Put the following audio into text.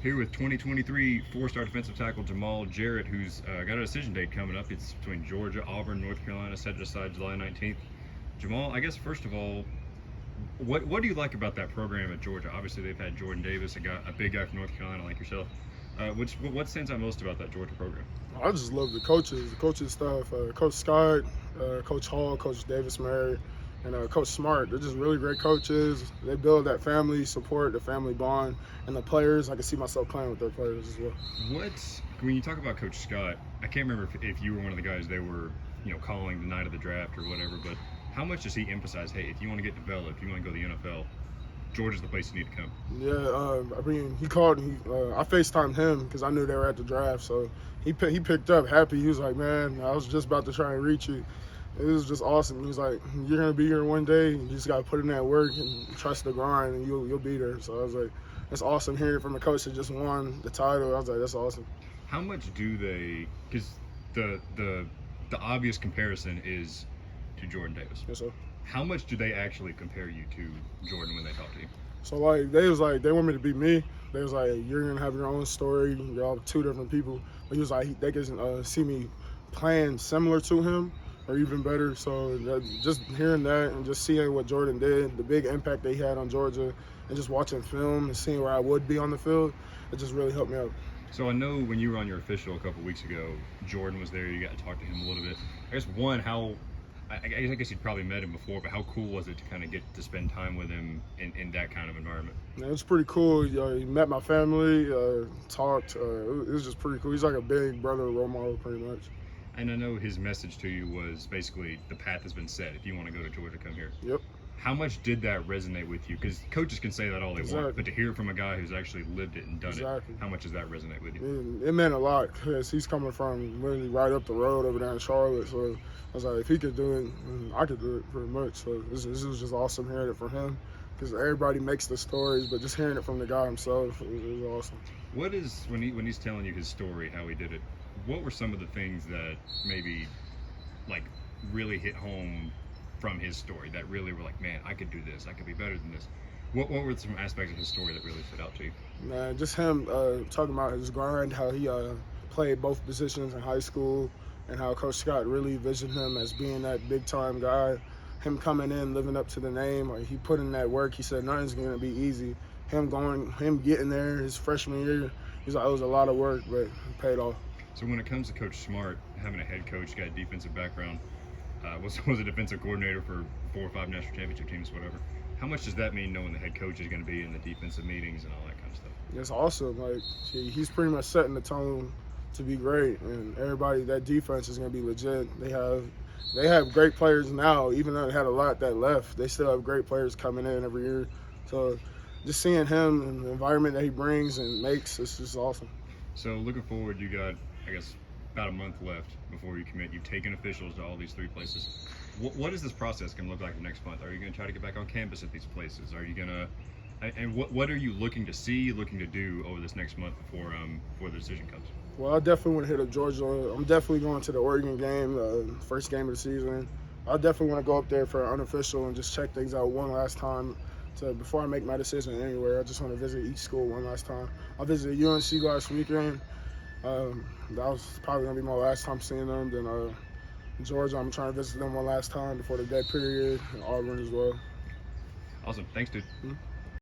Here with 2023 four-star defensive tackle Jamal Jarrett, who's got a decision date coming up. It's between Georgia, Auburn, North Carolina, set to decide July 19th. Jamal, I guess first of all, what do you like about that program at Georgia? Obviously, they've had Jordan Davis, a big guy from North Carolina like yourself. What stands out most about that Georgia program? I just love the coaches stuff. Coach Scott, Coach Hall, Coach Davis Murray, and Coach Smart. They're just really great coaches. They build that family support, the family bond, and the players. I can see myself playing with their players as well. When you talk about Coach Scott, I can't remember if you were one of the guys they were, calling the night of the draft or whatever, but how much does he emphasize, hey, if you want to get developed, you want to go to the NFL, Georgia's the place you need to come? Yeah, I mean, he called. I FaceTimed him because I knew they were at the draft, so he picked up happy. He was like, "Man, I was just about to try and reach you." It was just awesome. He was like, "You're gonna be here one day. You just gotta put in that work and trust the grind, and you'll be there." So I was like, "That's awesome hearing from a coach that just won the title." I was like, "That's awesome." How much do they? Because the obvious comparison is to Jordan Davis. Yes, sir. How much do they actually compare you to Jordan when they talk to you? So like they want me to be me. They was like, "You're gonna have your own story. You're all two different people." But he was like, they can see me playing similar to him or even better. So just hearing that and just seeing what Jordan did, the big impact that he had on Georgia, and just watching film and seeing where I would be on the field, it just really helped me out. So I know when you were on your official a couple weeks ago, Jordan was there. You got to talk to him a little bit. I guess I guess you'd probably met him before, but how cool was it to kind of get to spend time with him in that kind of environment? Yeah, it was pretty cool. He met my family, talked. It was just pretty cool. He's like a big brother role model, pretty much. And I know his message to you was basically the path has been set. If you want to go to Georgia, come here. Yep. How much did that resonate with you? Because coaches can say that all they want, but to hear from a guy who's actually lived it and done it, how much does that resonate with you? It meant a lot because he's coming from literally right up the road over there in Charlotte. So I was like, if he could do it, I could do it pretty much. So this was just awesome hearing it from him because everybody makes the stories, but just hearing it from the guy himself, it was awesome. What is, when he's telling you his story, how he did it, what were some of the things that maybe like really hit home from his story that really were like, man, I could do this, I could be better than this? What were some aspects of his story that really stood out to you? Man, just him talking about his grind, how he played both positions in high school, and how Coach Scott really envisioned him as being that big-time guy. Him coming in, living up to the name, like he put in that work. He said nothing's going to be easy. Him getting there his freshman year, he's like, it was a lot of work, but it paid off. So when it comes to Coach Smart, having a head coach, got a defensive background, was a defensive coordinator for 4 or 5 national championship teams, whatever. How much does that mean knowing the head coach is going to be in the defensive meetings and all that kind of stuff? It's awesome. Like he's pretty much setting the tone to be great, and everybody, that defense is going to be legit. They have great players now, even though they had a lot that left. They still have great players coming in every year. So just seeing him and the environment that he brings and makes, it's just awesome. So looking forward, you got, I guess, about a month left before you commit. You've taken officials to all these 3 places. What is this process going to look like the next month? Are you going to try to get back on campus at these places? Are you going to, and what are you looking to see, looking to do over this next month before the decision comes? Well, I definitely want to hit up Georgia. I'm definitely going to the Oregon game, first game of the season. I definitely want to go up there for an unofficial and just check things out one last time. So before I make my decision anywhere, I just want to visit each school one last time. I visited UNC last weekend. That was probably going to be my last time seeing them. Then Georgia, I'm trying to visit them one last time before the dead period, and Auburn as well. Awesome. Thanks, dude. Mm-hmm.